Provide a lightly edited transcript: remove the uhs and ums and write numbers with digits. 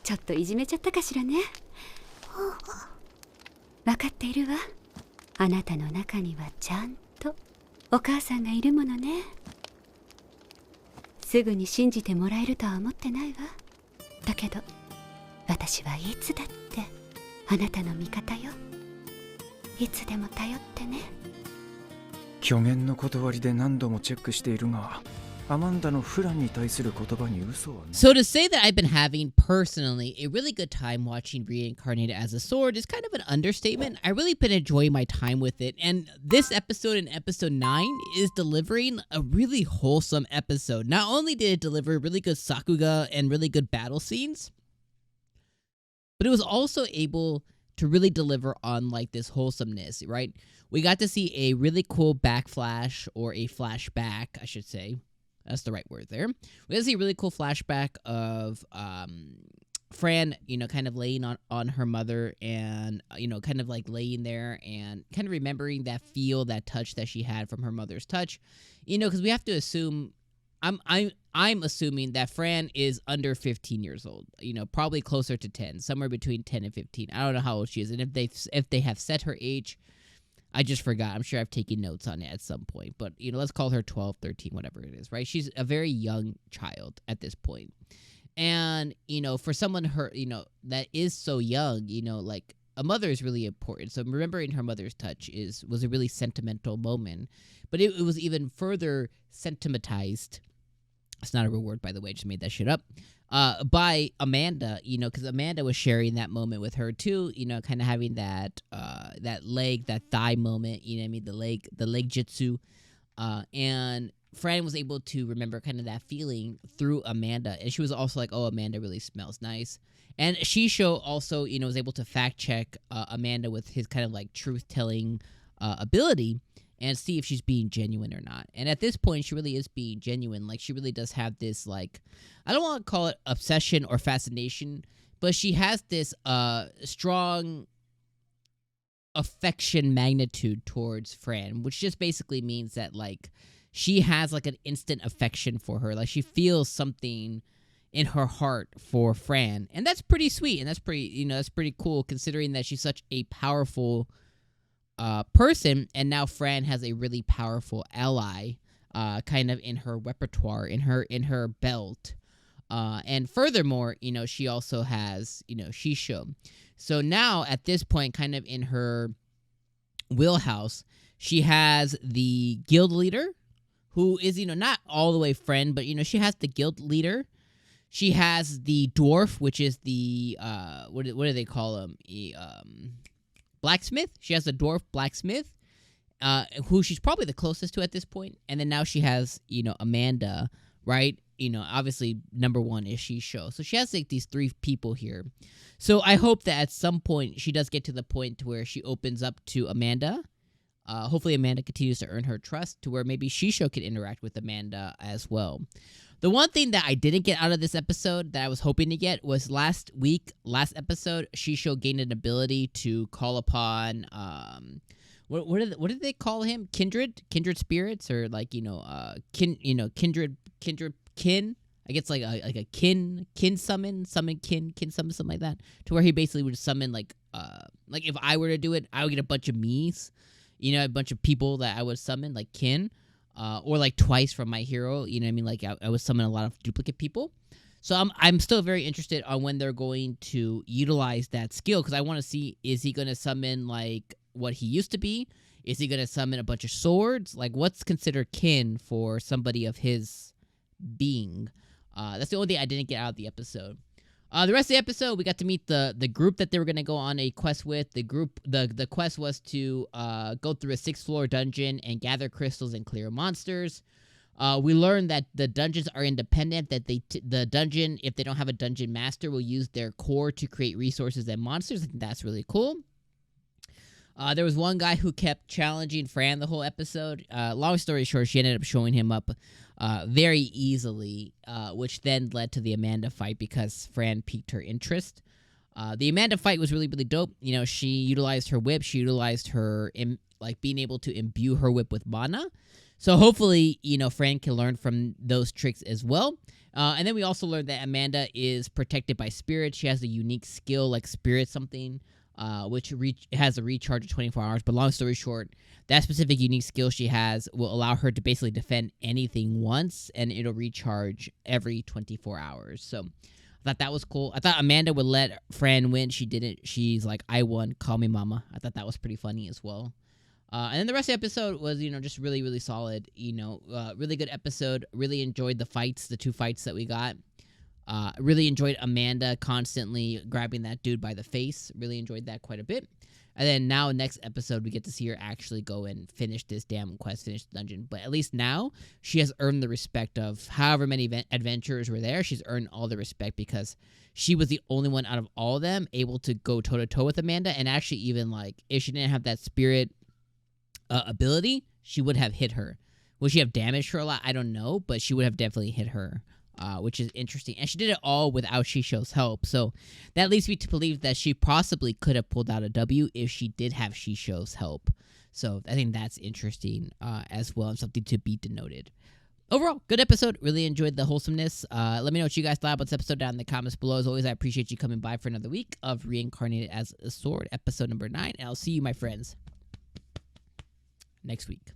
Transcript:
ちょっといじめちゃったかしらね。分かっているわ。あなたの中にはちゃんとお母さんがいるものね。すぐに信じてもらえるとは思ってないわ。だけど私はいつだってあなたの味方よ。いつでも頼ってね。虚言の断りで何度もチェックしているが、アマンダのフランに対する言葉に嘘はない。 So to say that I've been having, personally, a really good time watching Reincarnated as a Sword is kind of an understatement. I really been enjoying my time with it, and this episode in episode 9 is delivering a really wholesome episode. Not only did it deliver really good sakuga and really good battle scenes, but it was also able to really deliver on like this wholesomeness, right? We got to see a really cool backflash, or a flashback, I should say. That's the right word there. We got to see a really cool flashback of Fran, you know, kind of laying on her mother, and, you know, kind of like laying there and kind of remembering that feel, that touch that she had from her mother's touch. You know, because we have to assume, I'm assuming that Fran is under 15 years old, you know, probably closer to 10, somewhere between 10 and 15. I don't know how old she is, and if they have set her age, I just forgot. I'm sure I've taken notes on it at some point, but, you know, let's call her 12, 13, whatever it is, right? She's a very young child at this point. And, you know, for someone you know, that is so young, you know, like, a mother is really important. So remembering her mother's touch was a really sentimental moment, but it was even further sentimentized. It's not a real word, by the way. I just made that shit up. By Amanda, you know, because Amanda was sharing that moment with her too, you know, kind of having that leg, that thigh moment, you know what I mean, the leg jitsu, and Fran was able to remember kind of that feeling through Amanda, and she was also like, oh, Amanda really smells nice. And Shisho also, you know, was able to fact check Amanda with his kind of like truth-telling ability, and see if she's being genuine or not. And at this point, she really is being genuine. Like, she really does have this, like, I don't want to call it obsession or fascination, but she has this strong affection magnitude towards Fran, which just basically means that, like, she has, like, an instant affection for her. Like, she feels something in her heart for Fran. And that's pretty sweet, and that's pretty, you know, that's pretty cool, considering that she's such a powerful person, and now Fran has a really powerful ally kind of in her repertoire, in her belt, and furthermore, you know, she also has, you know, Shisho. So now at this point, kind of in her wheelhouse, she has the guild leader, who is, you know, not all the way friend, but, you know, she has the guild leader. She has the dwarf, which is the what do they call him? Blacksmith. She has a dwarf blacksmith, who she's probably the closest to at this point. And then now she has, you know, Amanda, right? You know, obviously number one is Shisho. So she has like these three people here. So I hope that at some point she does get to the point to where she opens up to Amanda. Hopefully Amanda continues to earn her trust to where maybe Shisho can interact with Amanda as well. The one thing that I didn't get out of this episode that I was hoping to get was last episode, Shisho gained an ability to call upon, what did they call him? Kindred spirits, or like, you know, kindred kin. I guess like a kin summon, kin summon, something like that. To where he basically would summon like if I were to do it, I would get a bunch of me's, you know, a bunch of people that I would summon, like kin. Or like twice from My Hero, you know what I mean? Like I was summoning a lot of duplicate people. So I'm still very interested on when they're going to utilize that skill, because I want to see, is he going to summon like what he used to be? Is he going to summon a bunch of swords? Like, what's considered kin for somebody of his being? That's the only thing I didn't get out of the episode. The rest of the episode, we got to meet the group that they were going to go on a quest with. The quest was to go through a 6th floor dungeon and gather crystals and clear monsters. We learned that the dungeons are independent, that the dungeon, if they don't have a dungeon master, will use their core to create resources and monsters. I think that's really cool. There was one guy who kept challenging Fran the whole episode. Long story short, she ended up showing him up very easily, which then led to the Amanda fight because Fran piqued her interest. The Amanda fight was really, really dope. You know, she utilized her whip. She utilized her, being able to imbue her whip with mana. So hopefully, you know, Fran can learn from those tricks as well. And then we also learned that Amanda is protected by spirit. She has a unique skill like spirit something, which has a recharge of 24 hours. But long story short, that specific unique skill she has will allow her to basically defend anything once, and it'll recharge every 24 hours. So I thought that was cool. I thought Amanda would let Fran win. She didn't. She's like, I won. Call me mama. I thought that was pretty funny as well. And then the rest of the episode was, just really, really solid. Really good episode. Really enjoyed the fights, the 2 fights that we got. Really enjoyed Amanda constantly grabbing that dude by the face. Really enjoyed that quite a bit. And then now, next episode, we get to see her actually go and finish this damn quest, finish the dungeon. But at least now, she has earned the respect of however many adventurers were there. She's earned all the respect because she was the only one out of all of them able to go toe-to-toe with Amanda. And actually, even, like, if she didn't have that spirit ability, she would have hit her. Would she have damaged her a lot? I don't know, but she would have definitely hit her. Which is interesting. And she did it all without 𝐒𝐲𝐲's help. So that leads me to believe that she possibly could have pulled out a W if she did have 𝐒𝐲𝐲's help. So I think that's interesting as well, and something to be denoted. Overall, good episode. Really enjoyed the wholesomeness. Let me know what you guys thought about this episode down in the comments below. As always, I appreciate you coming by for another week of Reincarnated as a Sword, episode number 9. And I'll see you, my friends, next week.